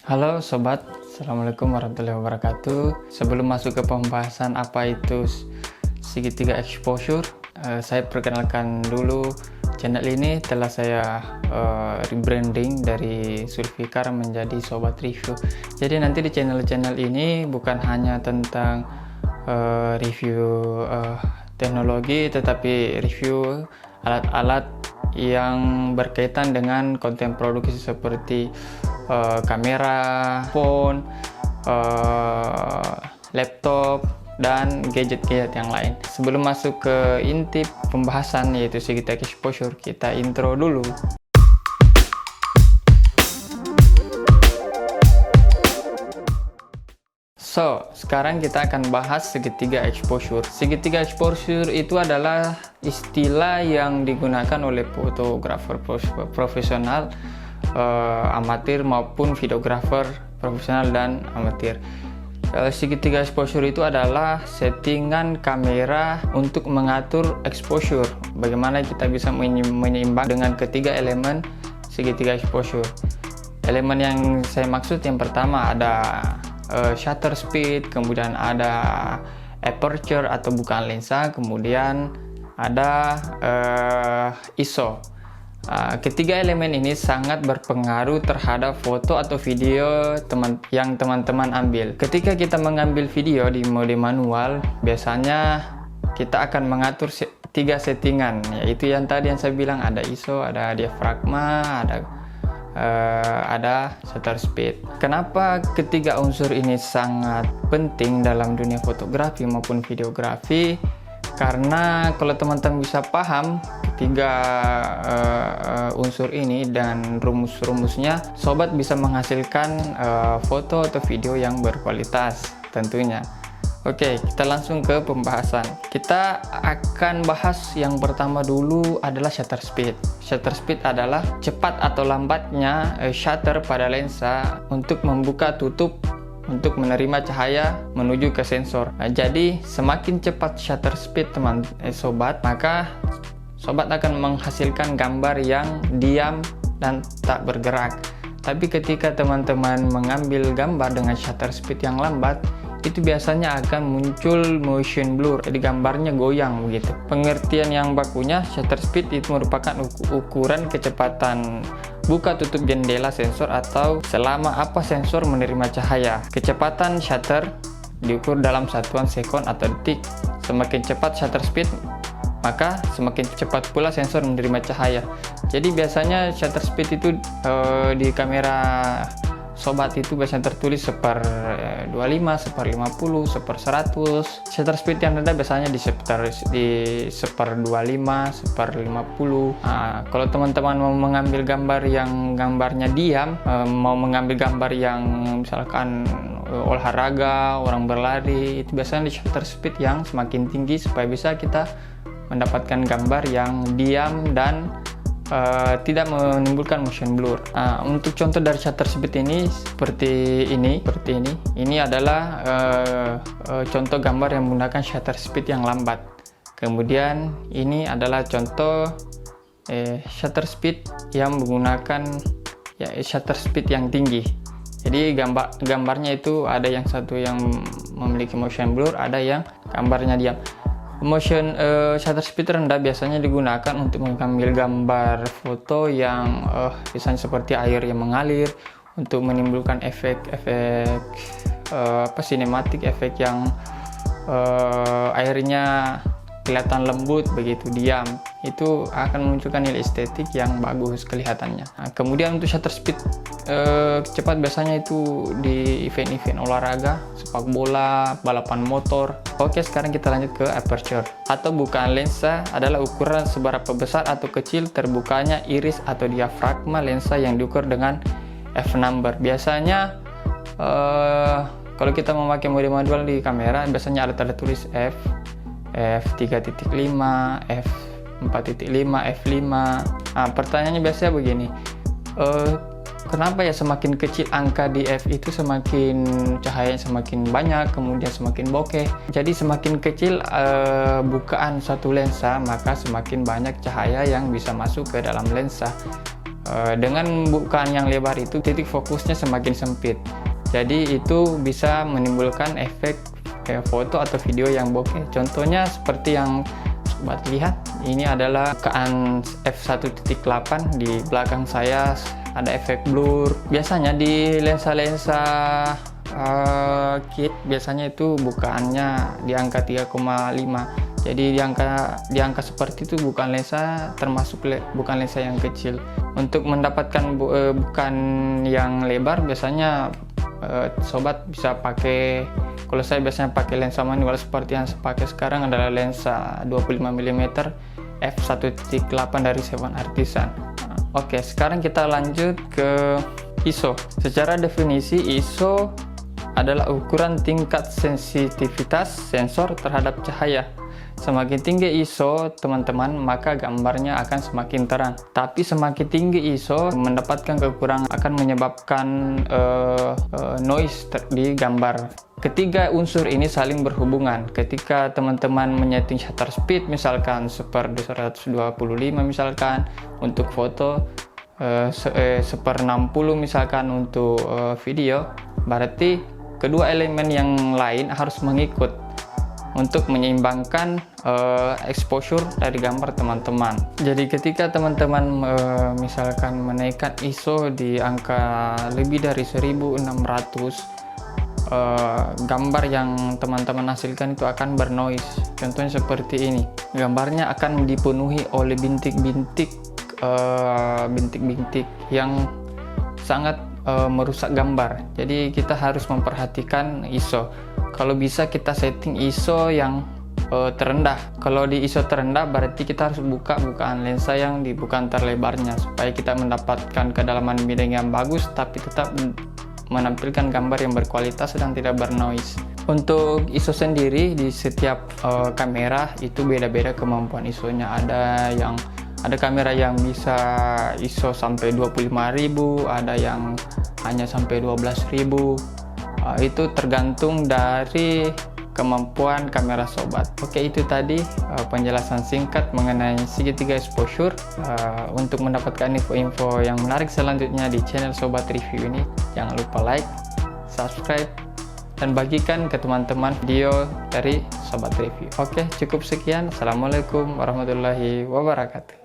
Halo sobat, Assalamualaikum warahmatullahi wabarakatuh. Sebelum masuk ke pembahasan apa itu segitiga exposure, saya perkenalkan dulu channel ini telah saya rebranding dari Zulfikar menjadi Sobat Review. Jadi nanti di channel ini bukan hanya tentang review teknologi, tetapi review alat-alat yang berkaitan dengan konten produksi seperti kamera, phone, laptop, dan gadget-gadget yang lain. Sebelum masuk ke inti pembahasan yaitu segitiga exposure, kita intro dulu. Sekarang kita akan bahas segitiga exposure. Segitiga exposure itu adalah istilah yang digunakan oleh fotografer profesional, amatir maupun videografer profesional dan amatir. Segitiga exposure itu adalah settingan kamera untuk mengatur exposure. Bagaimana kita bisa menyeimbang dengan ketiga elemen segitiga exposure. Elemen yang saya maksud yang pertama ada shutter speed, kemudian ada aperture atau bukaan lensa, kemudian ada ISO. Ketiga elemen ini sangat berpengaruh terhadap foto atau video yang teman-teman ambil. Ketika kita mengambil video di mode manual, biasanya kita akan mengatur tiga settingan, yaitu yang tadi yang saya bilang, ada ISO, ada diafragma, ada shutter speed. Kenapa ketiga unsur ini sangat penting dalam dunia fotografi maupun videografi? Karena kalau teman-teman bisa paham ketiga unsur ini dan rumus-rumusnya, sobat bisa menghasilkan foto atau video yang berkualitas tentunya. Oke, kita langsung ke pembahasan. Kita akan bahas yang pertama dulu adalah shutter speed. Shutter speed adalah cepat atau lambatnya shutter pada lensa untuk membuka tutup untuk menerima cahaya menuju ke sensor. Jadi semakin cepat shutter speed sobat, maka sobat akan menghasilkan gambar yang diam dan tak bergerak. Tapi ketika teman-teman mengambil gambar dengan shutter speed yang lambat, itu biasanya akan muncul motion blur, jadi gambarnya goyang begitu. Pengertian yang bakunya, shutter speed itu merupakan ukuran kecepatan buka tutup jendela sensor atau selama apa sensor menerima cahaya. Kecepatan shutter diukur dalam satuan sekon atau detik. Semakin cepat shutter speed, maka semakin cepat pula sensor menerima cahaya. Jadi biasanya shutter speed itu di kamera sobat itu biasanya tertulis seper 25, seper 50, seper 100. Shutter speed yang rendah biasanya di seper 25, seper 50. Kalau teman-teman mau mengambil gambar yang gambarnya diam, mau mengambil gambar yang misalkan olahraga, orang berlari, itu biasanya di shutter speed yang semakin tinggi supaya bisa kita mendapatkan gambar yang diam dan tidak menimbulkan motion blur. Untuk contoh dari shutter speed ini seperti ini. Ini adalah contoh gambar yang menggunakan shutter speed yang lambat. Kemudian ini adalah contoh shutter speed yang menggunakan shutter speed yang tinggi. Jadi gambarnya itu ada yang satu yang memiliki motion blur, ada yang gambarnya diam. Shutter speed rendah biasanya digunakan untuk mengambil gambar foto yang misalnya seperti air yang mengalir, untuk menimbulkan efek sinematik, efek yang airnya kelihatan lembut begitu diam. Itu akan memunculkan nilai estetik yang bagus kelihatannya. Kemudian untuk shutter speed cepat biasanya itu di event-event olahraga, sepak bola, balapan motor. Oke, sekarang kita lanjut ke aperture atau bukaan lensa. Adalah ukuran seberapa besar atau kecil terbukanya iris atau diafragma lensa yang diukur dengan f-number. Biasanya kalau kita memakai mode manual di kamera, biasanya ada tanda tulis f3.5, f4.5, f5. Pertanyaannya biasanya begini, kenapa ya semakin kecil angka di f itu semakin cahaya semakin banyak, kemudian semakin bokeh. Jadi semakin kecil bukaan satu lensa, maka semakin banyak cahaya yang bisa masuk ke dalam lensa. Dengan bukaan yang lebar itu titik fokusnya semakin sempit. Jadi itu bisa menimbulkan efek foto atau video yang bokeh. Contohnya seperti yang sobat lihat, ini adalah bukaan f1.8. Di belakang saya ada efek blur. Biasanya di lensa-lensa kit biasanya itu bukaannya di angka 3,5. Jadi di angka seperti itu bukan lensa termasuk bukan lensa yang kecil. Untuk mendapatkan bukan yang lebar biasanya sobat bisa pakai, kalau saya biasanya pakai lensa manual seperti yang saya pakai sekarang adalah lensa 25 mm f1.8 dari Sevan Artisan. Oke, sekarang kita lanjut ke ISO. Secara definisi ISO adalah ukuran tingkat sensitivitas sensor terhadap cahaya. Semakin tinggi ISO teman-teman, maka gambarnya akan semakin terang. Tapi semakin tinggi ISO mendapatkan kekurangan, akan menyebabkan noise di gambar. Ketiga unsur ini saling berhubungan. Ketika teman-teman menyeting shutter speed misalkan 1/225 misalkan untuk foto, 1/60 misalkan untuk video, berarti kedua elemen yang lain harus mengikut untuk menyeimbangkan exposure dari gambar teman-teman. Jadi ketika teman-teman misalkan menaikkan ISO di angka lebih dari 1600, gambar yang teman-teman hasilkan itu akan bernoise. Contohnya seperti ini. Gambarnya akan dipenuhi oleh bintik-bintik yang sangat merusak gambar. Jadi kita harus memperhatikan ISO. Kalau bisa kita setting ISO yang terendah. Kalau di ISO terendah berarti kita harus bukaan lensa yang di bukaan terlebarnya supaya kita mendapatkan kedalaman bidang yang bagus tapi tetap menampilkan gambar yang berkualitas dan tidak bernoise. Untuk ISO sendiri di setiap kamera itu beda-beda kemampuan ISO-nya. Ada kamera yang bisa ISO sampai 25.000, ada yang hanya sampai 12.000. Itu tergantung dari kemampuan kamera sobat. Oke, itu tadi penjelasan singkat mengenai segitiga exposure. Untuk mendapatkan info-info yang menarik selanjutnya di channel Sobat Review ini, jangan lupa like, subscribe, dan bagikan ke teman-teman video dari Sobat Review. Oke, cukup sekian. Assalamualaikum warahmatullahi wabarakatuh.